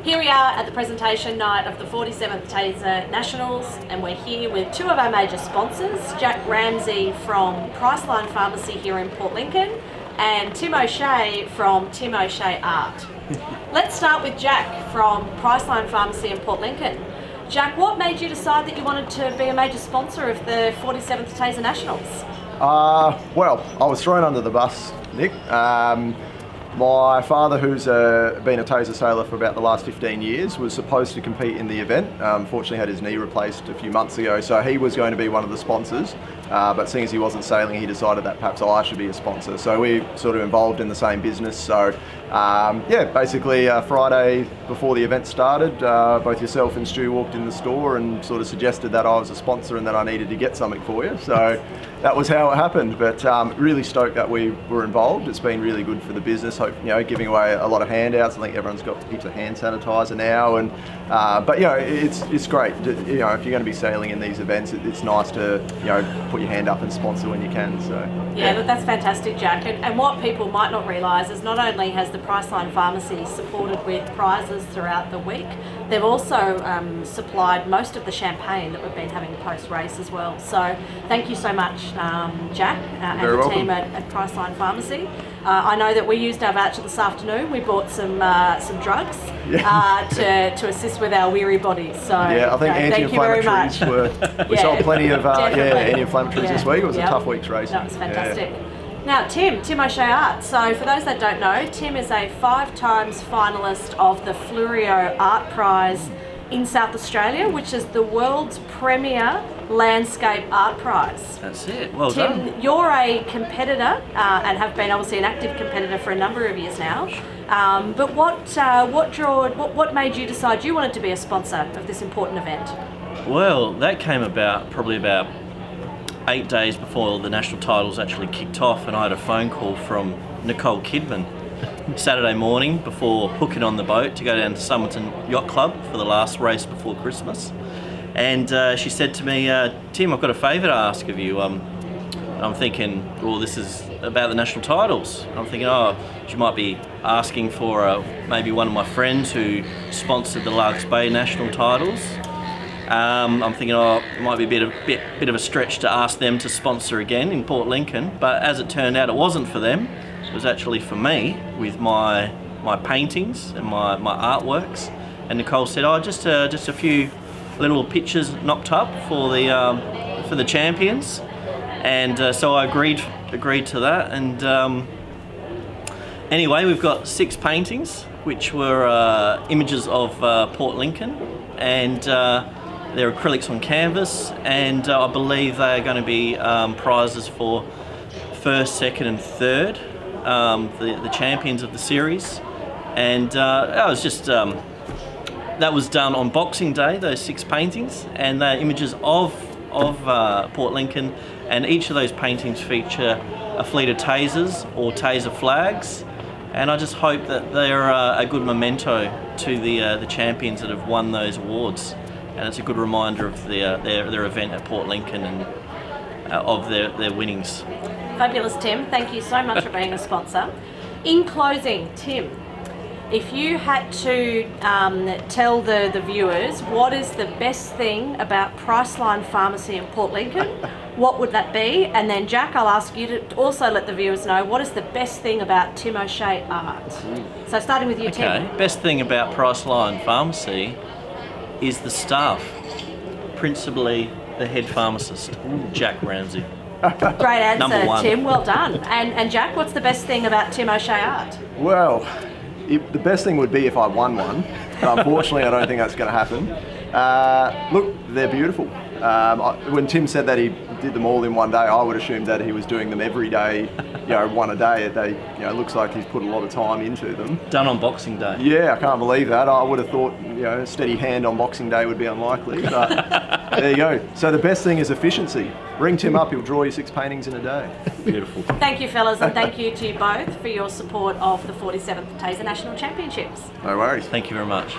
Here we are at the presentation night of the 47th Tasar Nationals, and we're here with two of our major sponsors, Jack Ramsey from Priceline Pharmacy here in Port Lincoln and Tim O'Shea from Tim O'Shea Art. Let's start with Jack from Priceline Pharmacy in Port Lincoln. Jack, what made you decide that you wanted to be a major sponsor of the 47th Tasar Nationals? Well, I was thrown under the bus, Nick. My father, who's been a Tasar sailor for about the last 15 years, was supposed to compete in the event. Fortunately had his knee replaced a few months ago, so he was going to be one of the sponsors. But seeing as he wasn't sailing, he decided that perhaps I should be a sponsor. So we sort of involved in the same business. So basically Friday before the event started, both yourself and Stu walked in the store and sort of suggested that I was a sponsor and that I needed to get something for you. So that was how it happened. But really stoked that we were involved. It's been really good for the business. Hope, giving away a lot of handouts. I think everyone's got heaps of hand sanitizer now. And but it's great. If you're going to be sailing in these events, it's nice to put your hand up and sponsor when you can. So yeah, look, that's fantastic, Jack. And what people might not realise is not only has the Priceline Pharmacy supported with prizes throughout the week, they've also supplied most of the champagne that we've been having post-race as well. So thank you so much, Jack, and the welcome. team at Priceline Pharmacy. I know that we used our voucher this afternoon. We bought some drugs to assist with our weary bodies. So yeah, I think thank you very much. We sold plenty of anti-inflammatories this week. It was a tough week's race. That was fantastic. Now, Tim O'Shea Art. So for those that don't know, Tim is a 5 times finalist of the Fluorio Art Prize in South Australia, which is the world's premier landscape art prize. That's it. Well done. Tim, you're a competitor and have been obviously an active competitor for a number of years now. But what made you decide you wanted to be a sponsor of this important event? Well, that came about probably about 8 days before the national titles actually kicked off, and I had a phone call from Nicole Kidman Saturday morning before hooking on the boat to go down to Somerton Yacht Club for the last race before Christmas. And she said to me, Tim, I've got a favour to ask of you. I'm thinking, well, this is about the national titles. I'm thinking, she might be asking for maybe one of my friends who sponsored the Larks Bay national titles. I'm thinking, it might be a bit of a stretch to ask them to sponsor again in Port Lincoln. But as it turned out, it wasn't for them. It was actually for me with my paintings and my artworks. And Nicole said, just a few little pictures knocked up for the champions. And so I agreed to that. And anyway, we've got 6 paintings, which were images of Port Lincoln, and they're acrylics on canvas, and I believe they are going to be prizes for first, second and third, the champions of the series. And that was done on Boxing Day, those 6 paintings, and they're images of Port Lincoln, and each of those paintings feature a fleet of tasers or taser flags, and I just hope that they're a good memento to the champions that have won those awards, and it's a good reminder of their event at Port Lincoln and of their winnings. Fabulous, Tim. Thank you so much for being a sponsor. In closing, Tim, if you had to tell the viewers what is the best thing about Priceline Pharmacy in Port Lincoln, what would that be? And then Jack, I'll ask you to also let the viewers know what is the best thing about Tim O'Shea Art. So starting with you, Tim. Okay, best thing about Priceline Pharmacy is the staff, principally the head pharmacist, Jack Ramsey. Great answer, Number 1. Tim. Well done. And Jack, what's the best thing about Tim O'Shea Art? Well, the best thing would be if I won one. But unfortunately, I don't think that's going to happen. Look, they're beautiful. When Tim said that he did them all in one day, I would assume that he was doing them every day, one a day. It looks like he's put a lot of time into them. Done on Boxing Day. Yeah, I can't believe that. I would have thought, a steady hand on Boxing Day would be unlikely. But there you go. So the best thing is efficiency. Ring Tim up, he'll draw you 6 paintings in a day. Beautiful. Thank you, fellas, and thank you to you both for your support of the 47th Tasar National Championships. No worries. Thank you very much.